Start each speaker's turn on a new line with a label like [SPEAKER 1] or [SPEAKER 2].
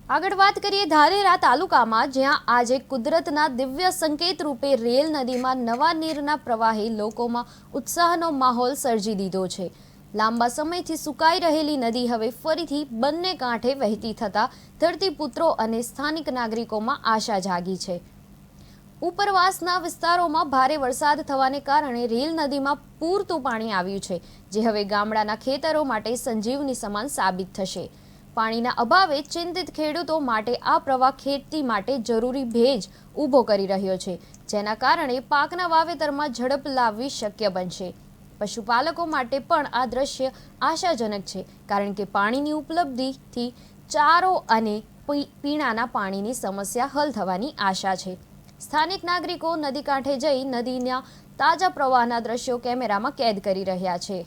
[SPEAKER 1] આગળ વાત કરીએ ધાનેરા તાલુકામાં, જ્યાં આજે કુદરતના દિવ્ય સંકેત રૂપે રેલ નદીમાં નવા નીરના પ્રવાહે લોકોમાં ઉત્સાહનો માહોલ સર્જી દીધો છે। લાંબા સમયથી સુકાઈ રહેલી નદી હવે ફરીથી બંને કાંઠે વહેતી થતાં ધરતીપુત્રો અને સ્થાનિક નાગરિકોમાં આશા જાગી છે। ઉપરવાસના વિસ્તારોમાં ભારે વરસાદ થવાને કારણે રેલ નદીમાં પૂરતું પાણી આવ્યું છે, જે હવે ગામડાના ખેતરો માટે સંજીવની સમાન સાબિત થશે। પાણીના અભાવે ચિંતિત ખેડૂતો માટે આ પ્રવાહ ખેતી માટે જરૂરી ભેજ ઊભો કરી રહ્યો છે, જેના કારણે પાકના વાવેતરમાં ઝડપ લાવવી શક્ય બનશે। પશુપાલકો માટે પણ આ દ્રશ્ય આશાજનક છે, કારણ કે પાણીની ઉપલબ્ધિથી ચારો અને પીણાના પાણીની સમસ્યા હલ થવાની આશા છે। સ્થાનિક નાગરિકો નદી કાંઠે જઈ નદીના તાજા પ્રવાહના દ્રશ્યો કેમેરામાં કેદ કરી રહ્યા છે।